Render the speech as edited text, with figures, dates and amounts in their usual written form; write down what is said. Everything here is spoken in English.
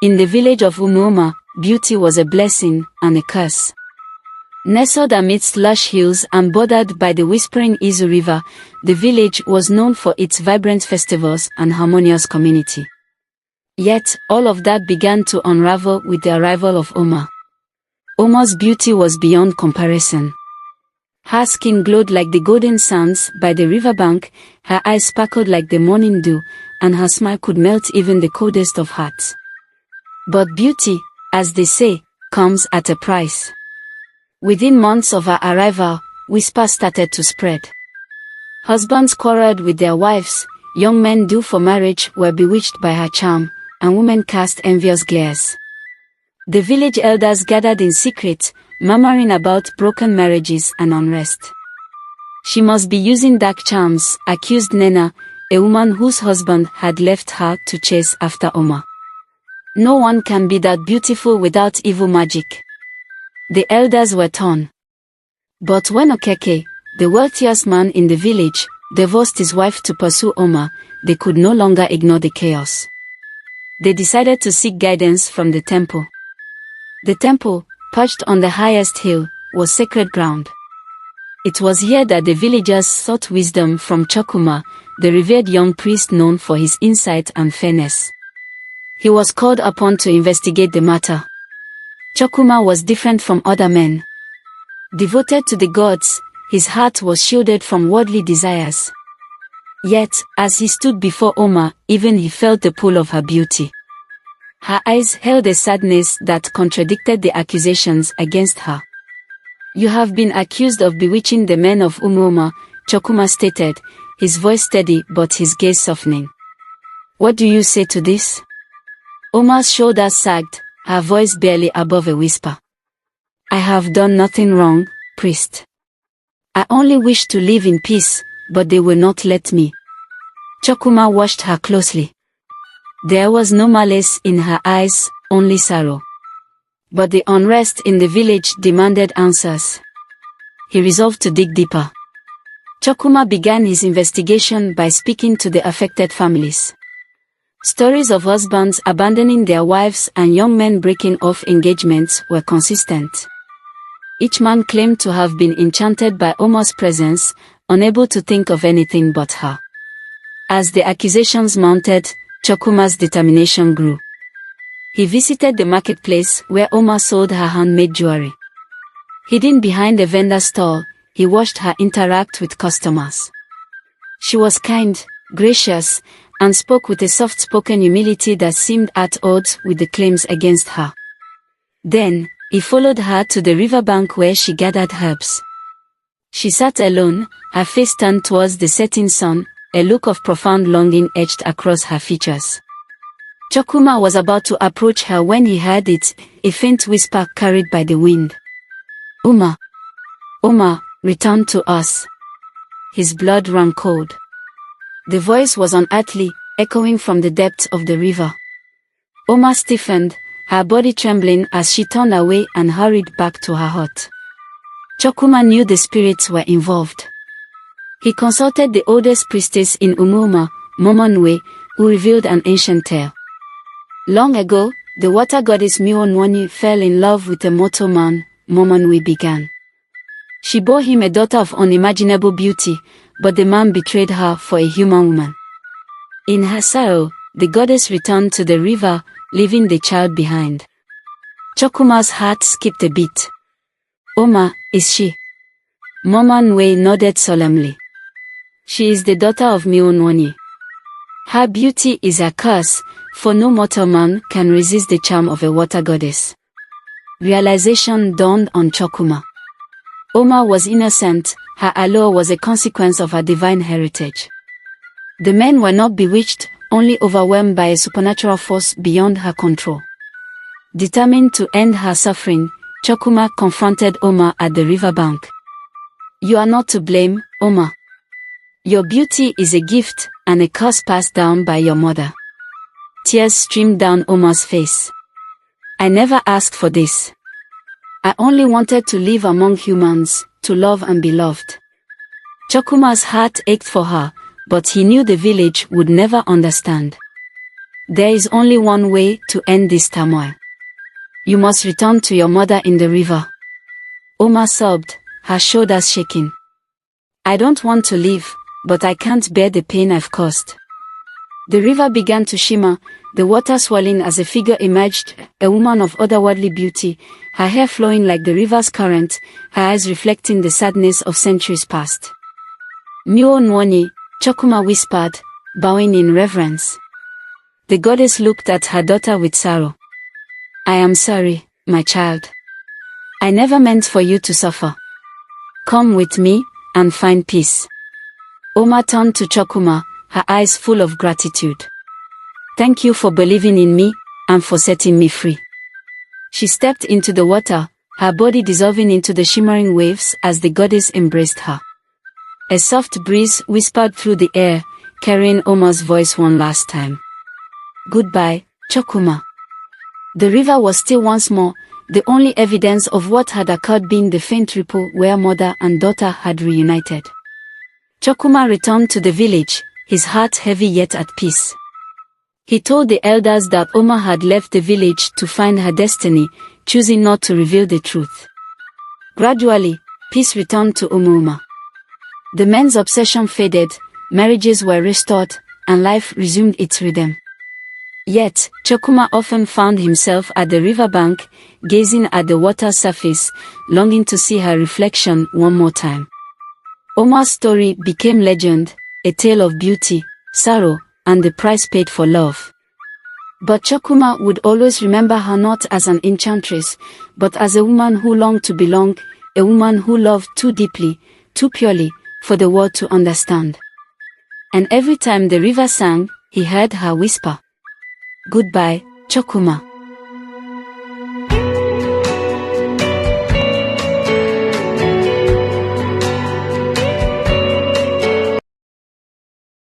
In the village of Umuoma, beauty was a blessing and a curse. Nestled amidst lush hills and bordered by the whispering Izu River, the village was known for its vibrant festivals and harmonious community. Yet, all of that began to unravel with the arrival of Oma. Oma's beauty was beyond comparison. Her skin glowed like the golden sands by the riverbank, her eyes sparkled like the morning dew, and her smile could melt even the coldest of hearts. But beauty, as they say, comes at a price. Within months of her arrival, whispers started to spread. Husbands quarreled with their wives, young men due for marriage were bewitched by her charm, and women cast envious glares. The village elders gathered in secret, murmuring about broken marriages and unrest. She must be using dark charms, accused Nena, a woman whose husband had left her to chase after Oma. No one can be that beautiful without evil magic. The elders were torn. But when Okeke, the wealthiest man in the village, divorced his wife to pursue Oma, they could no longer ignore the chaos. They decided to seek guidance from the temple. The temple, perched on the highest hill, was sacred ground. It was here that the villagers sought wisdom from Chokuma, the revered young priest known for his insight and fairness. He was called upon to investigate the matter. Chokuma was different from other men. Devoted to the gods, his heart was shielded from worldly desires. Yet, as he stood before Oma, even he felt the pull of her beauty. Her eyes held a sadness that contradicted the accusations against her. "You have been accused of bewitching the men of Umuoma," Chokuma stated, his voice steady but his gaze softening. "What do you say to this?" Oma's shoulders sagged, her voice barely above a whisper. "I have done nothing wrong, priest. I only wish to live in peace, but they will not let me." Chokuma watched her closely. There was no malice in her eyes, only sorrow. But the unrest in the village demanded answers. He resolved to dig deeper. Chokuma began his investigation by speaking to the affected families. Stories of husbands abandoning their wives and young men breaking off engagements were consistent. Each man claimed to have been enchanted by Oma's presence, unable to think of anything but her. As the accusations mounted, Chokuma's determination grew. He visited the marketplace where Oma sold her handmade jewelry. Hidden behind a vendor stall, he watched her interact with customers. She was kind, gracious, and spoke with a soft-spoken humility that seemed at odds with the claims against her. Then, he followed her to the riverbank where she gathered herbs. She sat alone, her face turned towards the setting sun, a look of profound longing etched across her features. Chokuma was about to approach her when he heard it, a faint whisper carried by the wind. "Oma! Oma, return to us." His blood ran cold. The voice was unearthly, echoing from the depths of the river. Oma stiffened, her body trembling as she turned away and hurried back to her hut. Chokuma knew the spirits were involved. He consulted the oldest priestess in Umuoma, Momonwe, who revealed an ancient tale. Long ago, the water goddess Mionwani fell in love with a mortal man, Momonwe began. She bore him a daughter of unimaginable beauty, but the man betrayed her for a human woman. In her sorrow, the goddess returned to the river, leaving the child behind. Chokuma's heart skipped a beat. "Oma, is she?" Momonwe nodded solemnly. "She is the daughter of Mionwani. Her beauty is a curse, for no mortal man can resist the charm of a water goddess." Realization dawned on Chokuma. Oma was innocent, her allure was a consequence of her divine heritage. The men were not bewitched, only overwhelmed by a supernatural force beyond her control. Determined to end her suffering, Chokuma confronted Oma at the riverbank. "You are not to blame, Oma. Your beauty is a gift, and a curse passed down by your mother." Tears streamed down Oma's face. "I never asked for this. I only wanted to live among humans, to love and be loved." Chokuma's heart ached for her, but he knew the village would never understand. There is only one way to end this turmoil. You must return to your mother in the river. Uma sobbed, her shoulders shaking. I don't want to leave, but I can't bear the pain I've caused. The river began to shimmer, the water swirling as a figure emerged, a woman of otherworldly beauty, her hair flowing like the river's current, her eyes reflecting the sadness of centuries past. Mio Nwoni, Chokuma whispered, bowing in reverence. The goddess looked at her daughter with sorrow. I am sorry, my child. I never meant for you to suffer. Come with me, and find peace. Oma turned to Chokuma, her eyes full of gratitude. Thank you for believing in me, and for setting me free. She stepped into the water, her body dissolving into the shimmering waves as the goddess embraced her. A soft breeze whispered through the air, carrying Oma's voice one last time. Goodbye, Chokuma. The river was still once more, the only evidence of what had occurred being the faint ripple where mother and daughter had reunited. Chokuma returned to the village, his heart heavy yet at peace. He told the elders that Oma had left the village to find her destiny, choosing not to reveal the truth. Gradually, peace returned to umuoma. The men's obsession faded, marriages were restored, and life resumed its rhythm. Yet, Chokuma often found himself at the riverbank, gazing at the water's surface, longing to see her reflection one more time. Oma's story became legend, a tale of beauty, sorrow, and the price paid for love. But Chokuma would always remember her not as an enchantress, but as a woman who longed to belong, a woman who loved too deeply, too purely, for the world to understand. And every time the river sang, he heard her whisper, "Goodbye, Chokuma."